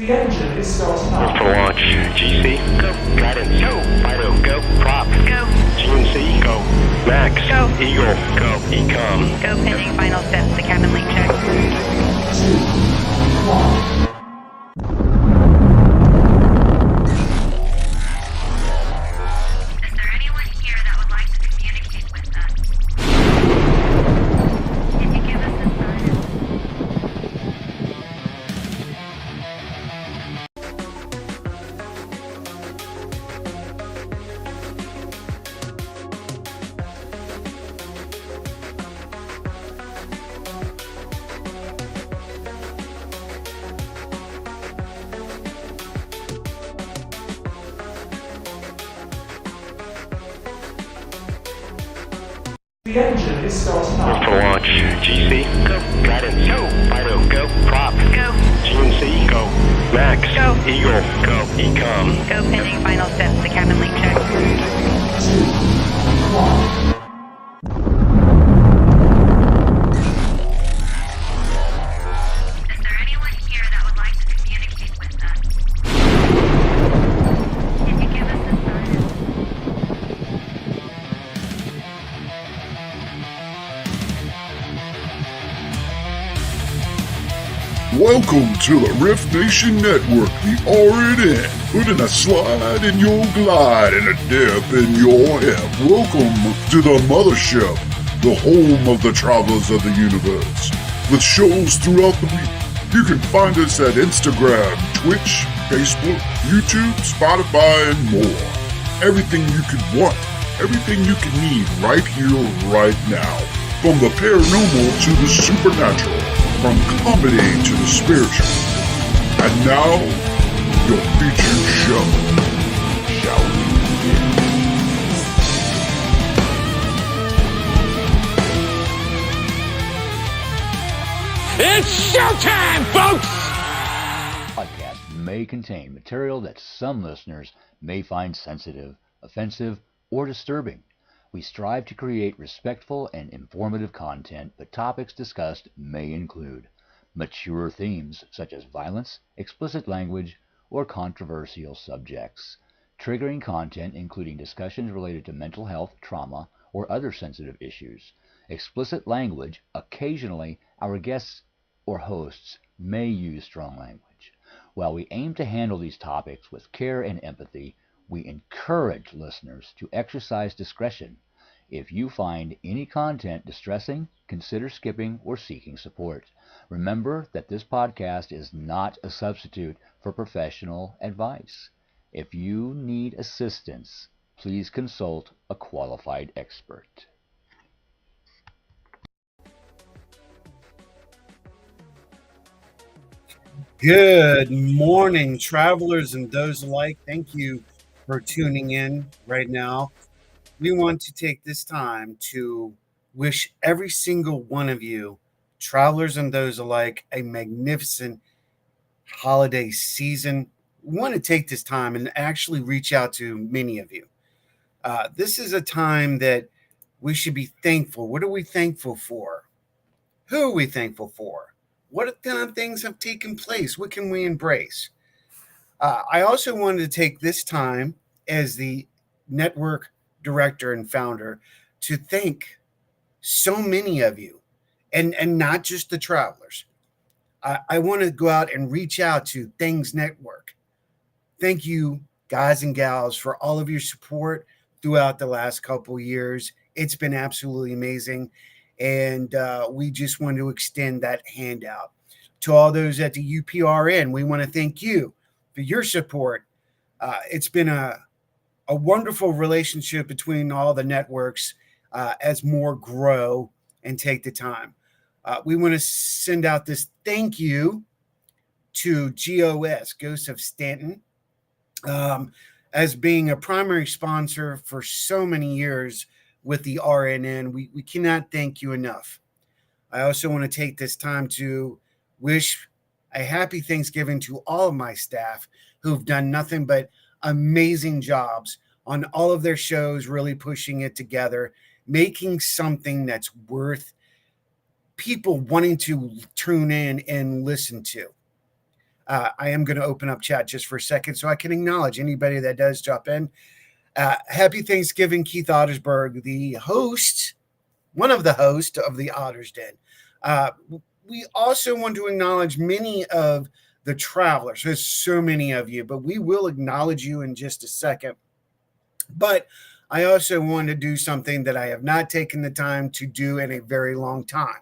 The engine is starting up. For launch. GC, go. Guidance, go. Fido, go. Prop, go. GNC, go. Max, go. Eagle, go. Ecom, go. Pending final steps to cabin link check. 3, 2, 1. Is there anyone here that would like to communicate with us? Can you give us a sign? The engine is starting up. for launch. GC, go. Guidance, go. Fido, go. Prop, Go. GNC, go. Max, Go. Eagle, go. Ecom, Go. Pending final steps to cabin link check. 3, 2, 1. Is there anyone here that would like to communicate with us? Can you give us a sign? Welcome to the R.I.F.T Nation Network, the R&N, putting a slide in your glide and a dip in your hip. Welcome to the mothership, the home of the travelers of the universe. With shows throughout the week, you can find us at Instagram, Twitch, Facebook, YouTube, Spotify, and more. Everything you could want, everything you can need right here, right now. From the paranormal to the supernatural. From comedy to the spiritual. And now, your featured show. Shall we begin? It's showtime, folks! Podcast may contain material that some listeners may find sensitive, offensive, or disturbing. We strive to create respectful and informative content, but topics discussed may include mature themes such as violence, explicit language, or controversial subjects, triggering content including discussions related to mental health, trauma, or other sensitive issues, explicit language. Occasionally, our guests or hosts may use strong language. While we aim to handle these topics with care and empathy, we encourage listeners to exercise discretion. If you find any content distressing, consider skipping or seeking support. Remember that this podcast is not a substitute for professional advice. If you need assistance, please consult a qualified expert. Good morning, travelers and those alike. Thank you for tuning in right now. We want to take this time to wish every single one of you, travelers and those alike, a magnificent holiday season. We want to take this time and actually reach out to many of you. This is a time that we should be thankful. What are we thankful for? Who are we thankful for? What kind of things have taken place? What can we embrace? I also wanted to take this time as the network director and founder to thank so many of you, and not just the travelers. I want to go out and reach out to Things Network. Thank you, guys and gals, for all of your support throughout the last couple years. It's been absolutely amazing. And we just want to extend that handout to all those at the UPRN. We want to thank you for your support. It's been a wonderful relationship between all the networks as more grow and take the time. We want to send out this thank you to GOS, Ghosts of Stanton, as being a primary sponsor for so many years with the RNN. We cannot thank you enough. I also want to take this time to wish a happy Thanksgiving to all of my staff who've done nothing but amazing jobs on all of their shows, really pushing it together, making something that's worth people wanting to tune in and listen to. I am going to open up chat just for a second so I can acknowledge anybody that does drop in. Happy Thanksgiving, Keith Ottersberg, the host, one of the hosts of the Otter's Den. We also want to acknowledge many of the travelers. There's so many of you, but we will acknowledge you in just a second. But I also want to do something that I have not taken the time to do in a very long time.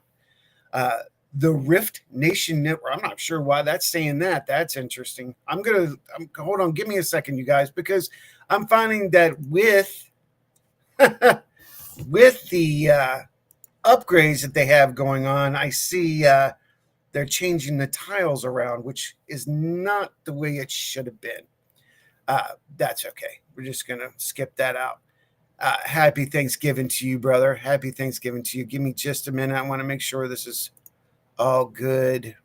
The R.I.F.T Nation Network. I'm not sure why that's saying that. That's interesting. Hold on. Give me a second, you guys, because I'm finding that with with the upgrades that they have going on, I see they're changing the tiles around, which is not the way it should have been. That's okay. We're just going to skip that out. Happy Thanksgiving to you, brother. Happy Thanksgiving to you. Give me just a minute. I want to make sure this is all good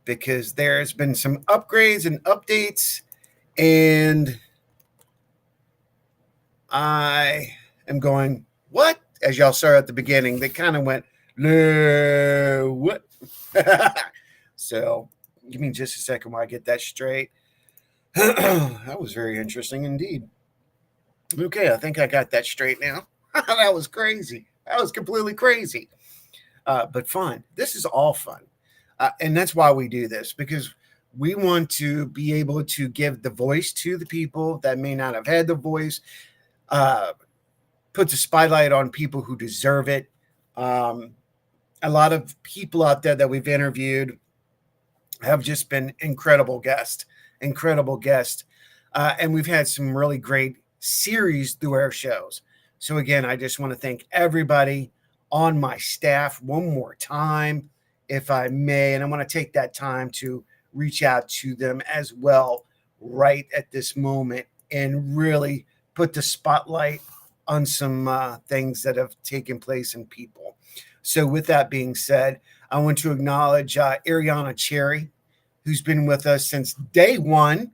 because there's been some upgrades and updates, and I am going, what? As y'all saw at the beginning, they kind of went, no, what? So give me just a second while I get that straight. That was very interesting indeed. Okay, I think I got that straight now. That was crazy. That was completely crazy. But fun. This is all fun. And that's why we do this, because we want to be able to give the voice to the people that may not have had the voice, put the spotlight on people who deserve it. A lot of people out there that we've interviewed have just been incredible guests. And we've had some really great series through our shows. So again, I just want to thank everybody on my staff one more time, if I may. And I want to take that time to reach out to them as well right at this moment and really put the spotlight on some things that have taken place in people. So with that being said, I want to acknowledge Ariana Cherry, who's been with us since day one.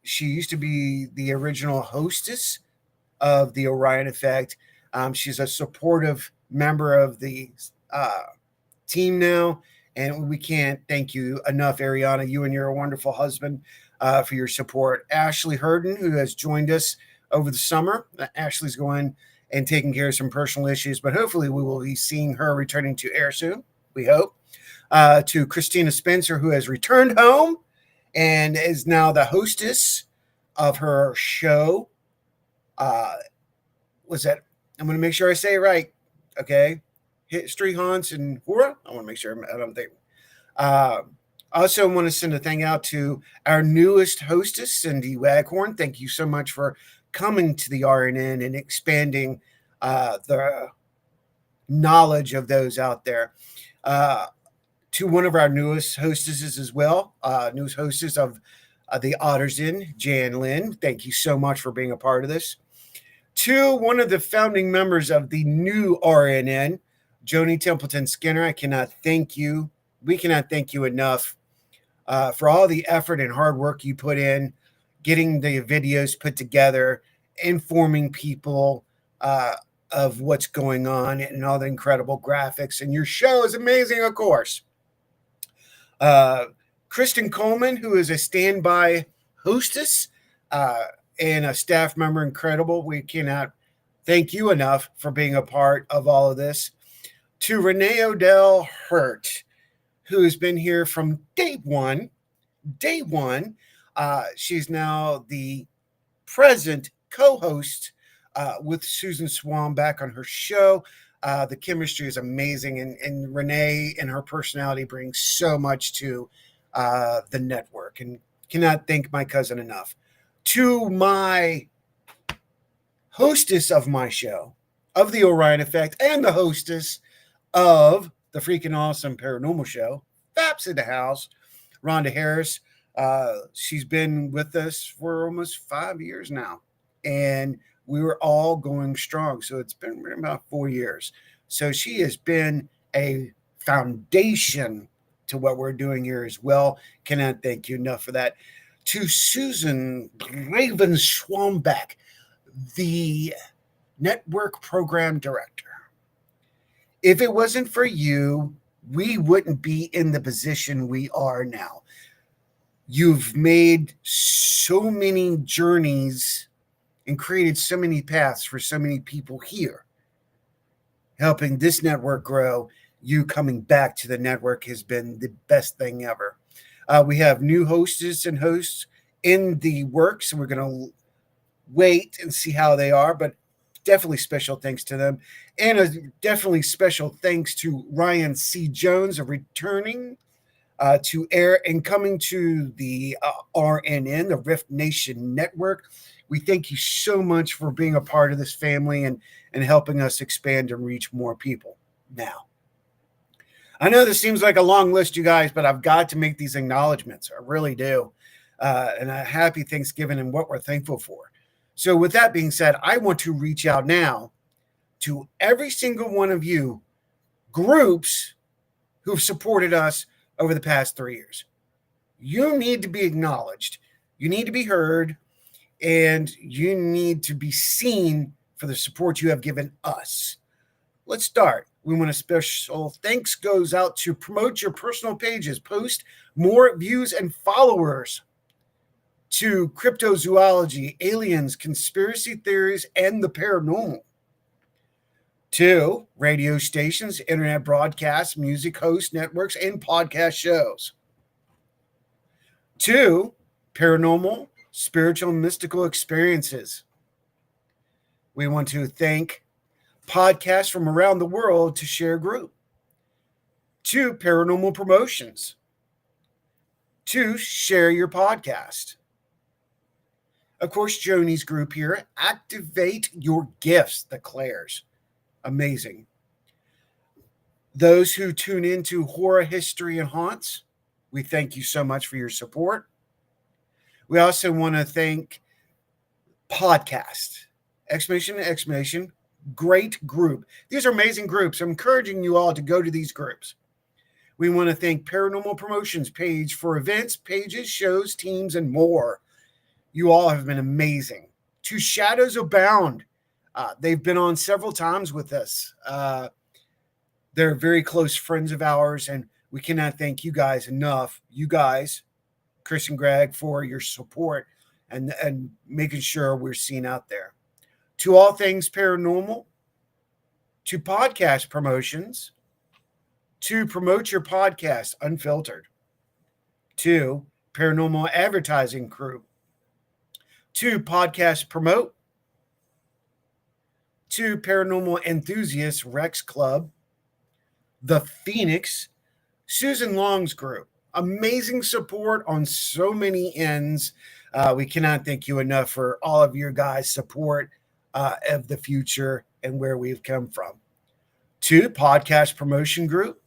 She used to be the original hostess of the Orion Effect. She's a supportive member of the team now, and we can't thank you enough, Ariana. You and your wonderful husband for your support. Ashley Herden, who has joined us over the summer. Ashley's going and taking care of some personal issues, but hopefully we will be seeing her returning to air soon, we hope. To Christina Spencer, who has returned home and is now the hostess of her show. Was that? I'm going to make sure I say it right. Okay. History Haunts and Horror. I want to make sure I don't think. I also want to send a thing out to our newest hostess, Cindy Waghorn. Thank you so much for coming to the RNN and expanding the knowledge of those out there. To one of our newest hostesses as well, newest hostess of the Otter's Den, Jan Lynn. Thank you so much for being a part of this. To one of the founding members of the new RNN, Joni Templeton Skinner. I cannot thank you. We cannot thank you enough for all the effort and hard work you put in, getting the videos put together, informing people of what's going on, and all the incredible graphics. And your show is amazing, of course. Kristen Coleman, who is a standby hostess and a staff member, incredible. We cannot thank you enough for being a part of all of this. To Renee Odell Hurt, who has been here from day one. She's now the present co-host with Susan Swan back on her show. The chemistry is amazing, and Renee and her personality brings so much to the network, and cannot thank my cousin enough. To my hostess of my show, of the Orion Effect, and the hostess of the freaking awesome paranormal show, Faps in the house, Rhonda Harris. She's been with us for almost 5 years now, and we were all going strong. So it's been about 4 years. So she has been a foundation to what we're doing here as well. Cannot thank you enough for that. To Susan Raven Schwambeck, the network program director. If it wasn't for you, we wouldn't be in the position we are now. You've made so many journeys and created so many paths for so many people here, helping this network grow. You coming back to the network has been the best thing ever. We have new hostess and hosts in the works, and we're going to wait and see how they are, but definitely special thanks to them. And a definitely special thanks to Ryan C. Jones of returning to air and coming to the RNN, the Rift Nation Network. We thank you so much for being a part of this family and helping us expand and reach more people. Now, I know this seems like a long list, you guys, but I've got to make these acknowledgments. I really do. And a happy Thanksgiving and what we're thankful for. So with that being said, I want to reach out now to every single one of you groups who've supported us over the past 3 years. You need to be acknowledged. You need to be heard, and you need to be seen for the support you have given us. Let's start. We want a special thanks goes out to Promote Your Personal Pages, post more views and followers, to cryptozoology, aliens, conspiracy theories, and the paranormal, to radio stations, internet broadcasts, music hosts, networks, and podcast shows, to paranormal, spiritual, and mystical experiences. We want to thank podcasts from around the world to share group, to paranormal promotions, to share your podcast. Of course, Joni's group here, activate your gifts, the Claires. Amazing. Those who tune into Horror History and Haunts, we thank you so much for your support. We also want to thank Podcast, exclamation, great group. These are amazing groups. I'm encouraging you all to go to these groups. We want to thank Paranormal Promotions page for events, pages, shows, teams, and more. You all have been amazing. To Shadows Abound. They've been on several times with us. They're very close friends of ours, and we cannot thank you guys enough. You guys, Chris and Greg, for your support and making sure we're seen out there. To All Things Paranormal, to Podcast Promotions, to Promote Your Podcast Unfiltered, to Paranormal Advertising Crew, to Podcast Promote, to Paranormal Enthusiasts Rex Club, the Phoenix, Susan Long's group. Amazing support on so many ends. We cannot thank you enough for all of your guys' support of the future and where we've come from. To Podcast Promotion Group,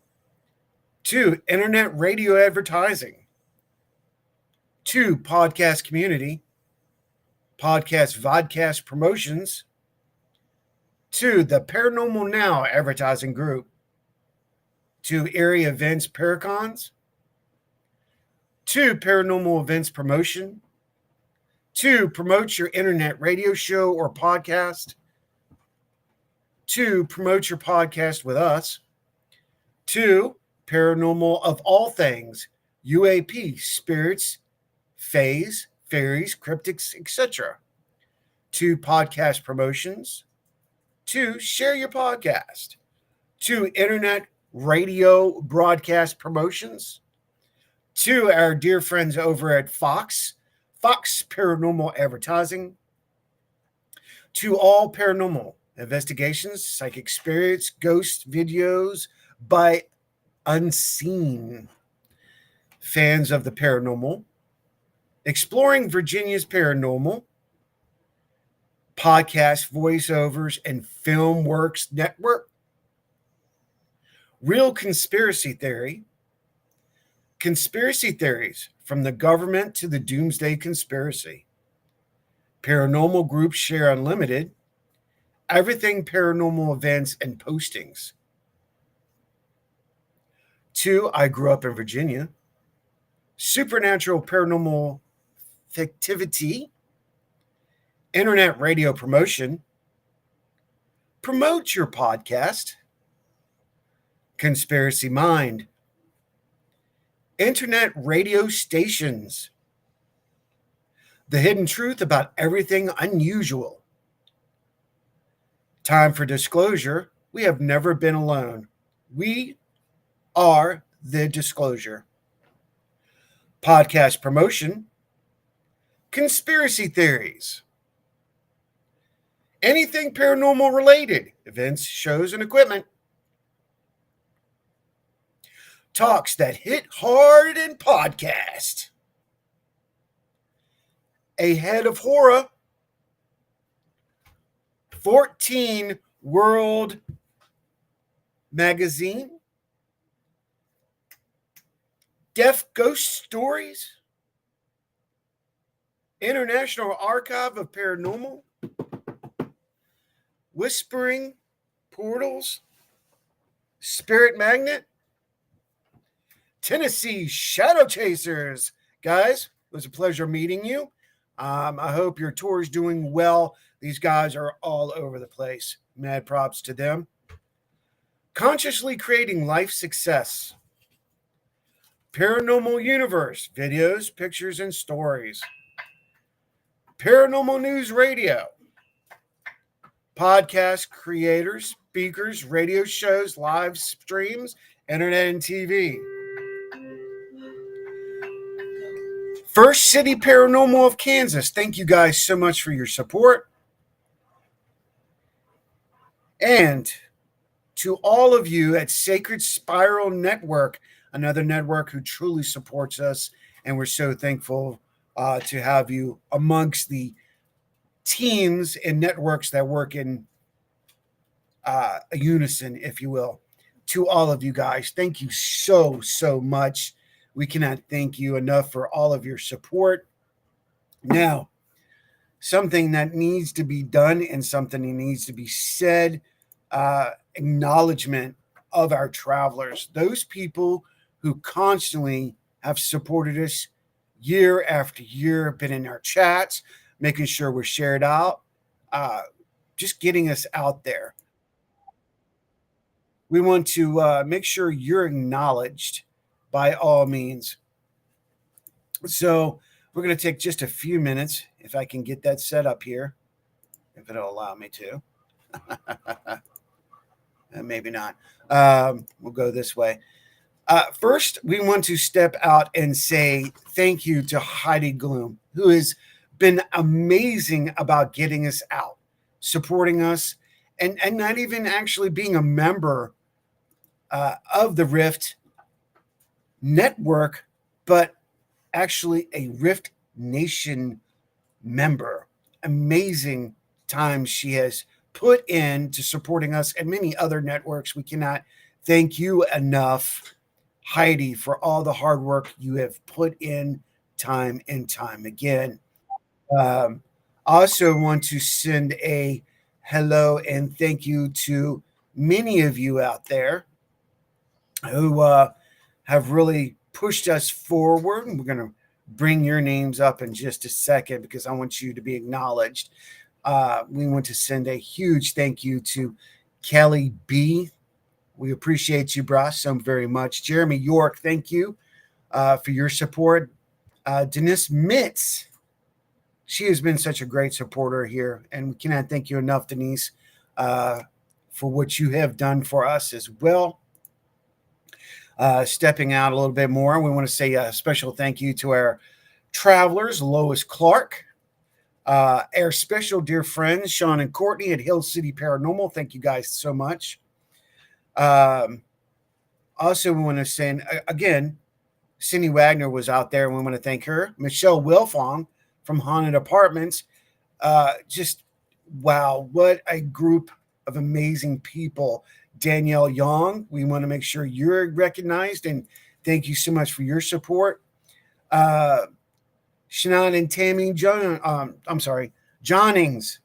to Internet Radio Advertising, to Podcast Community, Podcast Vodcast Promotions, to the Paranormal Now Advertising Group, to Area Events Paracons, to Paranormal Events Promotion, to Promote Your Internet Radio Show or Podcast, to Promote Your Podcast with us, to Paranormal of All Things, UAP, Spirits, Fays, Fairies, Cryptics, etc., to Podcast Promotions, to Share Your Podcast, to Internet Radio Broadcast Promotions, to our dear friends over at Fox Paranormal Advertising, to All Paranormal Investigations, Psychic Spirits, Ghost Videos by Unseen, fans of the paranormal, Exploring Virginia's Paranormal, Podcast Voiceovers and Film Works Network, Real Conspiracy Theory, Conspiracy Theories from the Government to the Doomsday Conspiracy, Paranormal Group Share Unlimited, Everything Paranormal Events and Postings, to I Grew Up in Virginia, Supernatural Paranormal Fictivity, Internet Radio Promotion, Promote Your Podcast, Conspiracy Mind, internet radio stations, the hidden truth about everything unusual. Time for disclosure. We have never been alone. We are the disclosure. Podcast promotion, conspiracy theories, anything paranormal related, events, shows, and equipment. Talks that hit hard in podcast. A head of horror, 14 World Magazine, Deaf Ghost Stories, International Archive of Paranormal, Whispering Portals, Spirit Magnet, Tennessee Shadow Chasers. Guys, it was a pleasure meeting you. I hope your tour is doing well. These guys are all over the place. Mad props to them. Consciously Creating Life Success, Paranormal Universe, videos, pictures, and stories. Paranormal News Radio, podcast creators, speakers, radio shows, live streams, internet and TV. First City Paranormal of Kansas. Thank you guys so much for your support. And to all of you at Sacred Spiral Network, another network who truly supports us, and we're so thankful to have you amongst the teams and networks that work in unison, if you will. To all of you guys, thank you so much. We cannot thank you enough for all of your support. Now, something that needs to be done and something that needs to be said, acknowledgement of our travelers, those people who constantly have supported us year after year, been in our chats, making sure we're shared out, just getting us out there. We want to make sure you're acknowledged by all means. So we're going to take just a few minutes, if I can get that set up here, if it'll allow me to. Maybe not. We'll go this way. First, we want to step out and say thank you to Heidi Gloom, who has been amazing about getting us out, supporting us, and not even actually being a member of the R.I.F.T network, but actually a R.I.F.T Nation member. Amazing time she has put into supporting us and many other networks. We cannot thank you enough, Heidi, for all the hard work you have put in time and time again. Also want to send a hello and thank you to many of you out there who have really pushed us forward. And we're going to bring your names up in just a second because I want you to be acknowledged. We want to send a huge thank you to Kelly B. We appreciate you, brah, so very much. Jeremy York, thank you for your support. Denise Mitz, she has been such a great supporter here, and we cannot thank you enough, Denise, for what you have done for us as well. Stepping out a little bit more, we want to say a special thank you to our travelers, Lois Clark, our special dear friends, Sean and Courtney at Hill City Paranormal. Thank you guys so much. Also, we want to say, again, Cindy Wagner was out there, and we want to thank her. Michelle Wilfong from Haunted Apartments. Just, wow, what a group of amazing people. Danielle Young, we want to make sure you're recognized, and thank you so much for your support. Shannon and Tammy Johnings,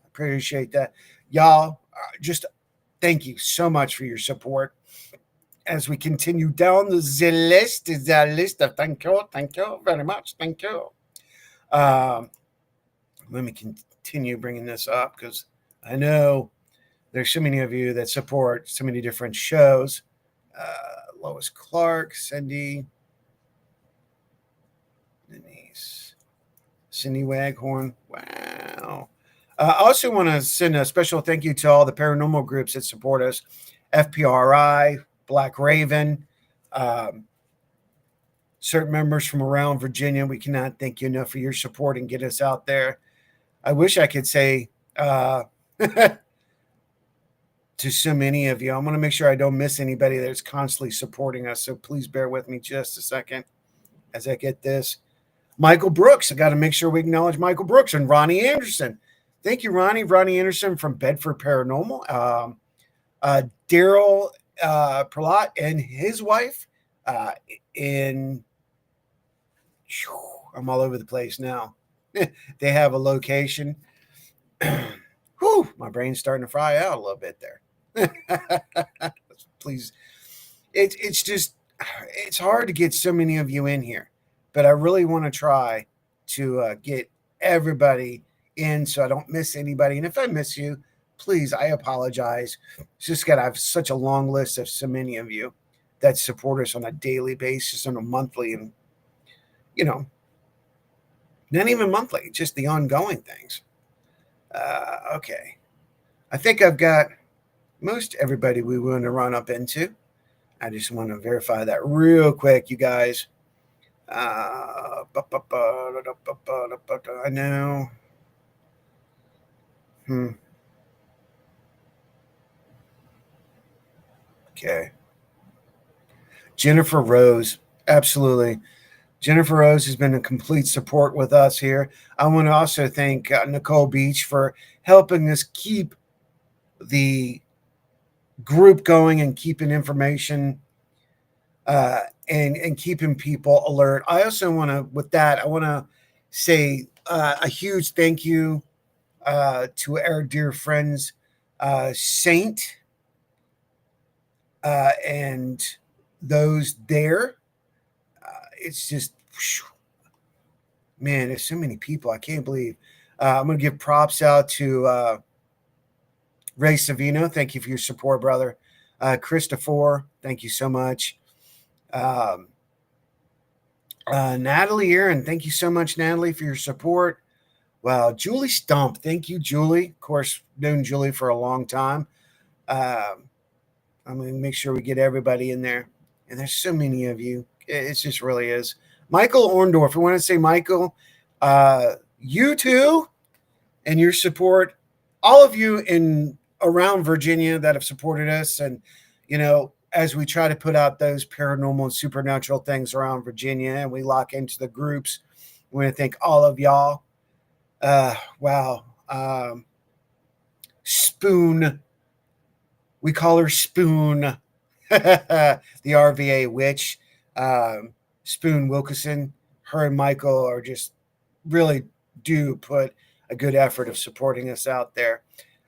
appreciate that. Y'all, just thank you so much for your support. As we continue down the list of thank you very much, thank you. Let me continue bringing this up because I know there's so many of you that support so many different shows. Lois Clark, Cindy, Denise, Cindy Waghorn. Wow. I also want to send a special thank you to all the paranormal groups that support us: FPRI, Black Raven, certain members from around Virginia. We cannot thank you enough for your support and get us out there. I wish I could say to so many of you, I want to make sure I don't miss anybody that's constantly supporting us. So please bear with me just a second as I get this. Michael Brooks. I got to make sure we acknowledge Michael Brooks and Ronnie Anderson. Thank you, Ronnie. Ronnie Anderson from Bedford Paranormal. Daryl Perlot and his wife in. I'm all over the place now. They have a location. Whew, my brain's starting to fry out a little bit there. Please. It's just, it's hard to get so many of you in here, but I really want to try to get everybody in so I don't miss anybody. And if I miss you, please, I apologize. It's just got, I have such a long list of so many of you that support us on a daily basis, on a monthly, and, you know, not even monthly, just the ongoing things. Okay. I think I've got most everybody we want to run up into. I just want to verify that real quick, you guys. I know. Okay. Jennifer Rose. Absolutely. Jennifer Rose has been a complete support with us here. I want to also thank Nicole Beach for helping us keep the group going and keeping information and keeping people alert. I also want to, with that, I want to say a huge thank you to our dear friends, Saint, and those there. It's just, man, there's so many people. I can't believe. I'm going to give props out to Ray Savino. Thank you for your support, brother. Christopher, thank you so much. Natalie Aaron, thank you so much, Natalie, for your support. Wow, Julie Stump, thank you, Julie. Of course, known Julie for a long time. I'm going to make sure we get everybody in there. And there's so many of you. It just really is. Michael Orndorff, I want to say, Michael, you too, and your support, all of you in around Virginia that have supported us. And, you know, as we try to put out those paranormal and supernatural things around Virginia and we lock into the groups, we want to thank all of y'all. Wow. Spoon. We call her Spoon, the RVA witch. Spoon Wilkinson. Her and Michael are just really do put a good effort of supporting us out there.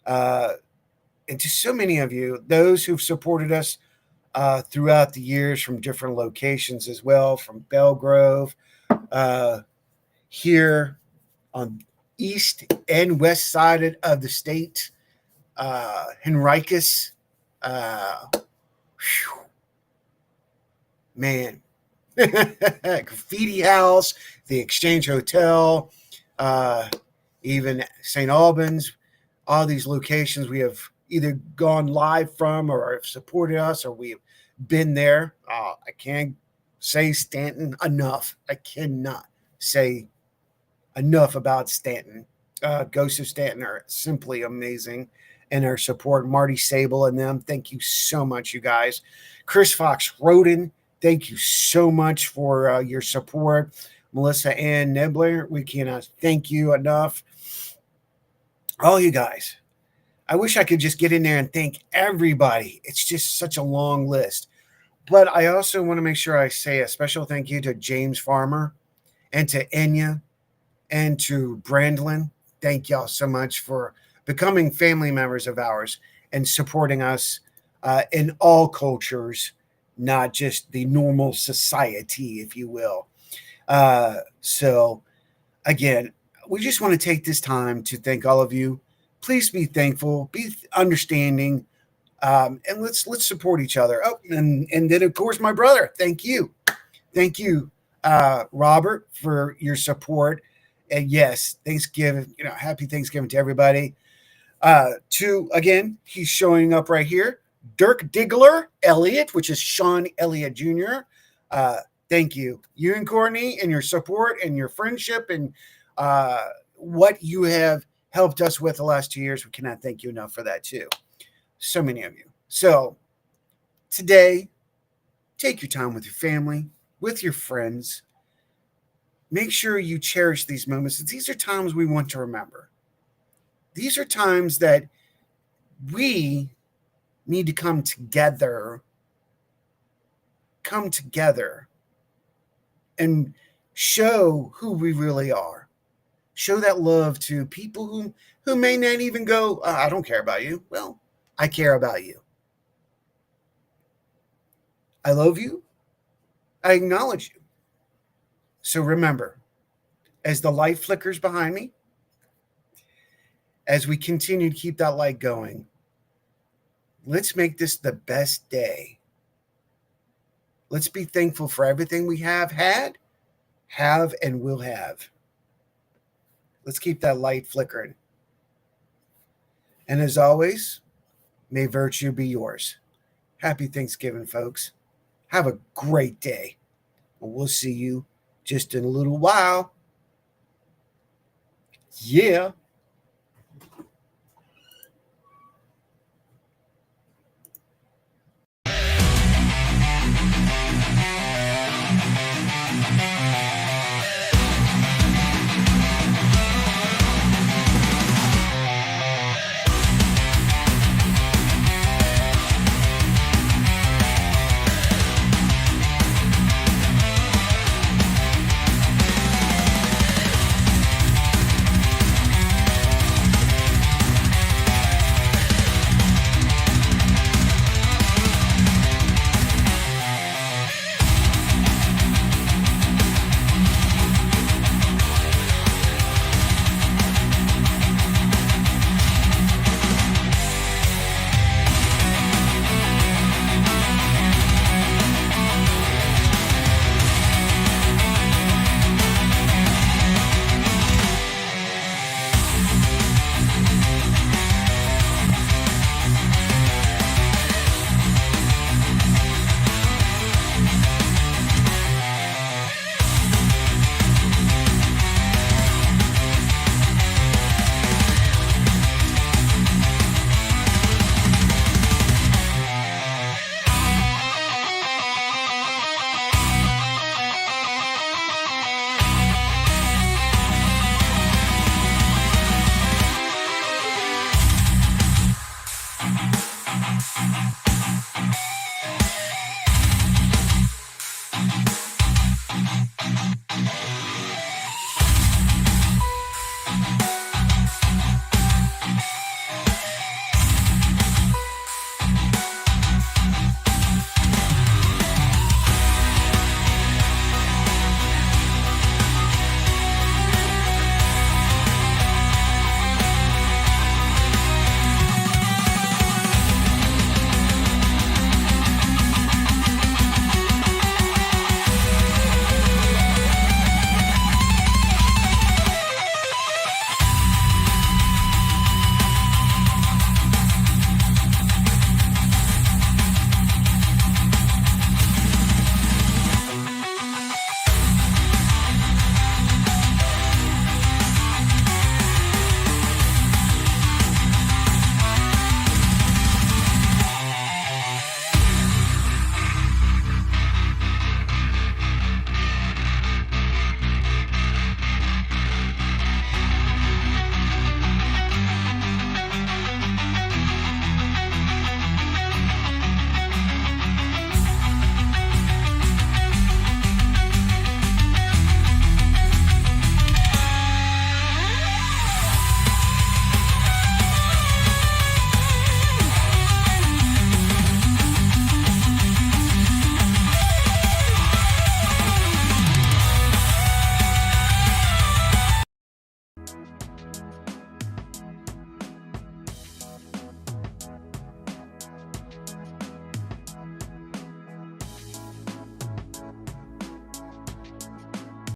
And to so many of you, those who've supported us throughout the years from different locations as well, from Belgrove, here on east and west side of the state, Henricus, man, Graffiti House, the Exchange Hotel, even St. Albans, all these locations we have either gone live from or have supported us or we've been there. I can't say Stanton enough. I cannot say enough about Stanton. Ghosts of Stanton are simply amazing. And our support, Marty Sable and them. Thank you so much, you guys. Chris Fox Roden, thank you so much for your support. Melissa Ann Nebler, we cannot thank you enough. All you guys. I wish I could just get in there and thank everybody. It's just such a long list. But I also want to make sure I say a special thank you to James Farmer and to Enya and to Brandlin. Thank y'all so much for becoming family members of ours and supporting us in all cultures, not just the normal society, if you will. So, again, we just want to take this time to thank all of you. Please be thankful, be understanding And let's support each other. Oh, and then of course my brother. Thank you, Robert, for your support. And yes, Thanksgiving. Happy Thanksgiving to everybody. Again, he's showing up right here. Dirk Diggler Elliott, which is Sean Elliott Jr. Thank you, you and Courtney, and your support and your friendship and what you have helped us with the last 2 years. We cannot thank you enough for that too. So many of you. So today, take your time with your family, with your friends. Make sure you cherish these moments. These are times we want to remember. These are times that we need to come together and show who we really are. Show that love to people who may not even go, I don't care about you. Well, I care about you. I love you. I acknowledge you. So remember, as the light flickers behind me, as we continue to keep that light going, let's make this the best day. Let's be thankful for everything we have had, have, and will have. Let's keep that light flickering. And as always, may virtue be yours. Happy Thanksgiving, folks. Have a great day. And we'll see you just in a little while. Yeah.